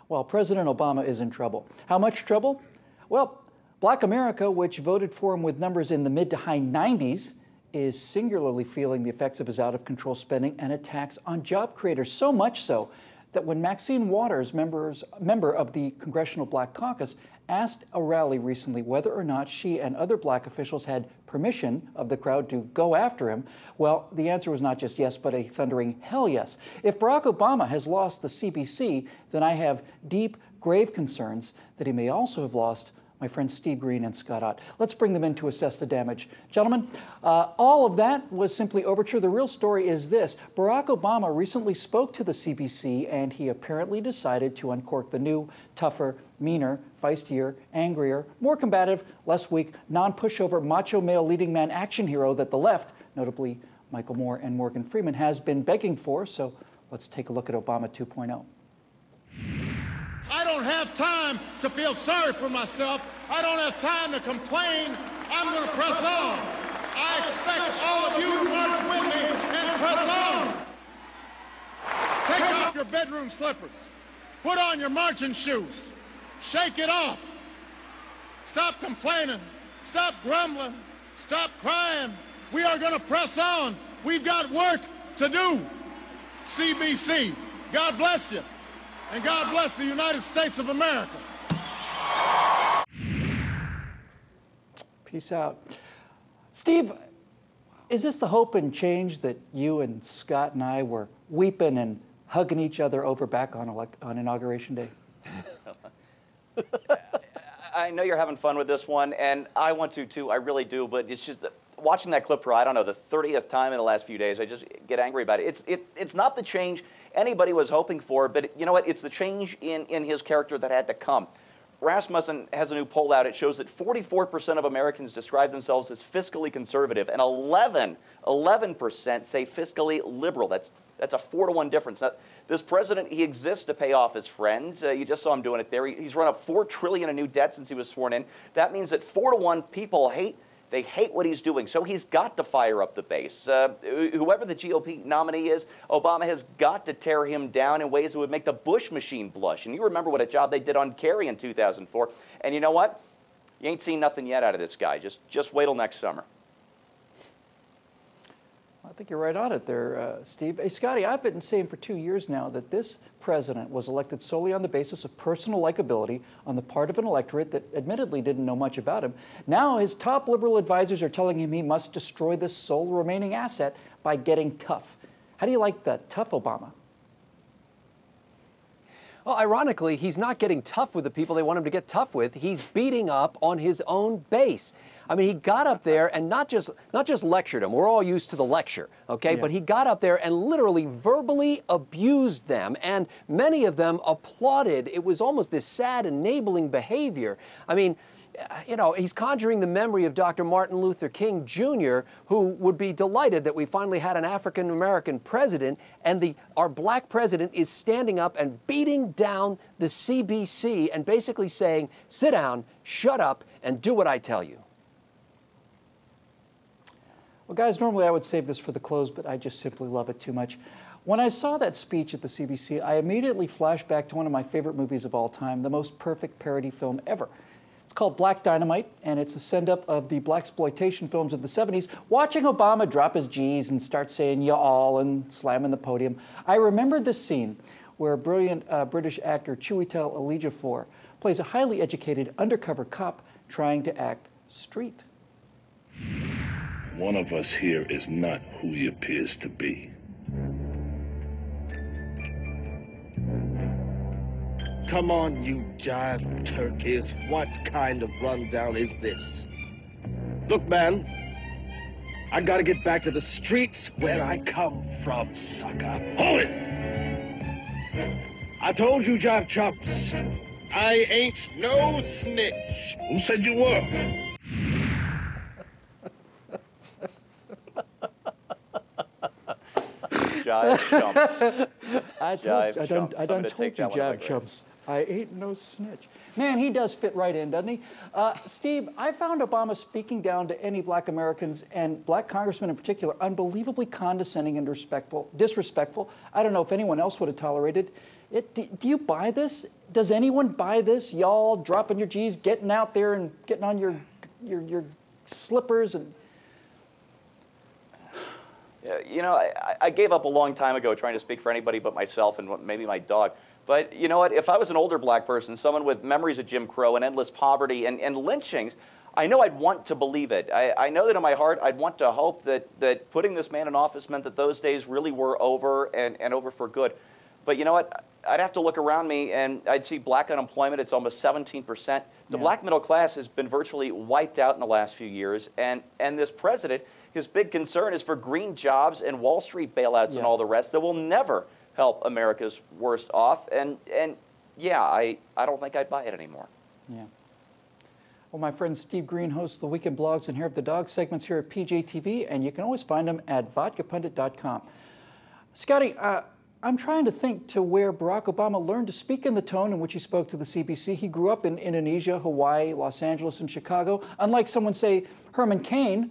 Well, President Obama is in trouble. How much trouble? Well, Black America, which voted for him with numbers in the mid to high 90s, is singularly feeling the effects of his out-of-control spending and attacks on job creators, so much so that when Maxine Waters, member of the Congressional Black Caucus, asked a rally recently whether or not she and other black officials had permission of the crowd to go after him, well, the answer was not just yes, but a thundering hell yes. If Barack Obama has lost the CBC, then I have deep, grave concerns that he may also have lost my friends Steve Green and Scott Ott. Let's bring them in to assess the damage. Gentlemen, all of that was simply overture. The real story is this. Barack Obama recently spoke to the CBC, and he apparently decided to uncork the new, tougher, meaner, feistier, angrier, more combative, less weak, non-pushover, macho male leading man action hero that the left, notably Michael Moore and Morgan Freeman, has been begging for. So let's take a look at Obama 2.0. I don't have time to feel sorry for myself. I don't have time to complain. I'm going to press on. I expect all of you to march with me and press on. Take off your bedroom slippers. Put on your marching shoes. Shake it off. Stop complaining. Stop grumbling. Stop crying. We are going to press on. We've got work to do. CBC, God bless you. And God bless the United States of America. Peace out. Steve, is this the hope and change that you and Scott and I were weeping and hugging each other over back on Inauguration Day? I know you're having fun with this one, and I want to too, I really do, but it's just watching that clip for, I don't know, the 30th time in the last few days, I just get angry about it. It's not the change anybody was hoping for, but you know what? It's the change in his character that had to come. Rasmussen has a new poll out. It shows that 44% of Americans describe themselves as fiscally conservative, and 11% say fiscally liberal. That's a 4-to-1 difference. Now, this president, he exists to pay off his friends. You just saw him doing it there. He's run up $4 trillion in new debt since he was sworn in. That means that 4-to-1 people hate what he's doing, so he's got to fire up the base. Whoever the GOP nominee is, Obama has got to tear him down in ways that would make the Bush machine blush. And you remember what a job they did on Kerry in 2004. And you know what? You ain't seen nothing yet out of this guy. Just wait till next summer. I think you're right on it there, Steve. Hey, Scotty, I've been saying for 2 years now that this president was elected solely on the basis of personal likability on the part of an electorate that admittedly didn't know much about him. Now his top liberal advisors are telling him he must destroy this sole remaining asset by getting tough. How do you like that? Tough Obama? Well, ironically, he's not getting tough with the people they want him to get tough with. He's beating up on his own base. I mean, he got up there and not just lectured them. We're all used to the lecture, okay? Yeah. But he got up there and literally verbally abused them, and many of them applauded. It was almost this sad, enabling behavior. I mean, you know, he's conjuring the memory of Dr. Martin Luther King Jr., who would be delighted that we finally had an African-American president, and our black president is standing up and beating down the CBC and basically saying, sit down, shut up, and do what I tell you. Well, guys, normally I would save this for the close, but I just simply love it too much. When I saw that speech at the CBC, I immediately flashed back to one of my favorite movies of all time, the most perfect parody film ever. It's called Black Dynamite, and it's a send-up of the blaxploitation films of the 70s, watching Obama drop his G's and start saying "ya all" and slamming the podium. I remember this scene where brilliant British actor Chiwetel Ejiofor plays a highly educated undercover cop trying to act street. One of us here is not who he appears to be. Come on, you jive turkeys. What kind of rundown is this? Look, man, I gotta get back to the streets where I come from, sucker. Hold it! I told you, jive chumps, I ain't no snitch. Who said you were? Jive chumps. I done told you, jive chumps. I ain't no snitch. Man, he does fit right in, doesn't he? Steve, I found Obama speaking down to any black Americans, and black congressmen in particular, unbelievably condescending and disrespectful. I don't know if anyone else would have tolerated. Do you buy this? Does anyone buy this? Y'all dropping your G's, getting out there and getting on your slippers and... Yeah, you know, I gave up a long time ago trying to speak for anybody but myself and maybe my dog. But you know what? If I was an older black person, someone with memories of Jim Crow and endless poverty and lynchings, I know I'd want to believe it. I know that in my heart I'd want to hope that putting this man in office meant that those days really were over and over for good. But you know what? I'd have to look around me and I'd see black unemployment. It's almost 17%. The black middle class has been virtually wiped out in the last few years. And this president, his big concern is for green jobs and Wall Street bailouts and all the rest that will never help America's worst off. And yeah, I don't think I'd buy it anymore. Yeah. Well, my friend Steve Green hosts the Weekend Blogs and Hair of the Dog segments here at PJTV, and you can always find them at vodkapundit.com. Scotty, I'm trying to think to where Barack Obama learned to speak in the tone in which he spoke to the CBC. He grew up in Indonesia, Hawaii, Los Angeles, and Chicago. Unlike someone, say, Herman Cain,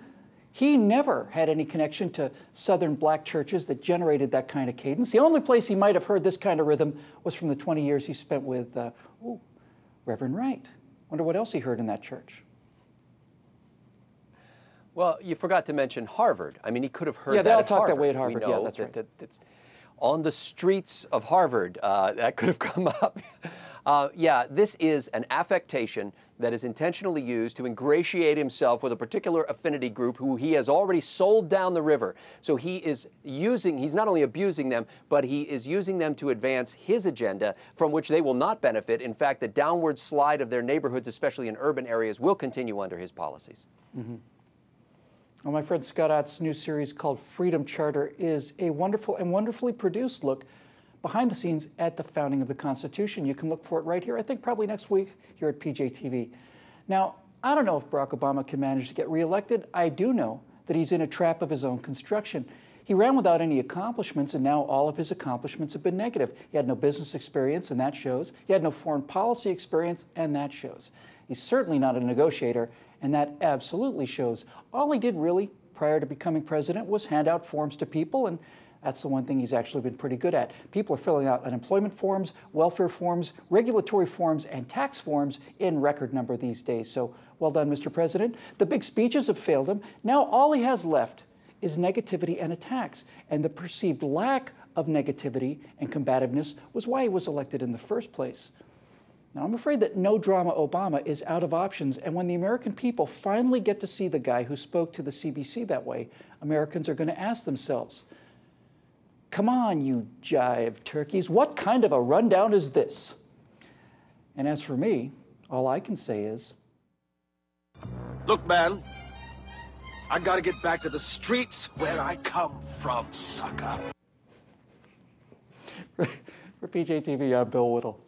he never had any connection to Southern black churches that generated that kind of cadence. The only place he might have heard this kind of rhythm was from the 20 years he spent with Reverend Wright. Wonder what else he heard in that church. Well, you forgot to mention Harvard. I mean, he could have heard that they all at talk Harvard. that way at Harvard. We know Yeah, that's right. That's on the streets of Harvard, that could have come up. Yeah, this is an affectation that is intentionally used to ingratiate himself with a particular affinity group who he has already sold down the river. So he is using, he's not only abusing them, but he is using them to advance his agenda from which they will not benefit. In fact, the downward slide of their neighborhoods, especially in urban areas, will continue under his policies. Mm-hmm. Well, my friend Scott Ott's new series called Freedom Charter is a wonderful and wonderfully produced look behind the scenes at the founding of the Constitution. You can look for it right here, I think probably next week here at PJTV. Now, I don't know if Barack Obama can manage to get reelected. I do know that he's in a trap of his own construction. He ran without any accomplishments, and now all of his accomplishments have been negative. He had no business experience, and that shows. He had no foreign policy experience, and that shows. He's certainly not a negotiator, and that absolutely shows. All he did really prior to becoming president was hand out forms to people, and that's the one thing he's actually been pretty good at. People are filling out unemployment forms, welfare forms, regulatory forms, and tax forms in record number these days. So well done, Mr. President. The big speeches have failed him. Now all he has left is negativity and attacks. And the perceived lack of negativity and combativeness was why he was elected in the first place. Now, I'm afraid that no drama Obama is out of options, and when the American people finally get to see the guy who spoke to the CBC that way, Americans are going to ask themselves, come on, you jive turkeys, what kind of a rundown is this? And as for me, all I can say is... Look, man, I gotta get back to the streets where I come from, sucker. For PJTV, I'm Bill Whittle.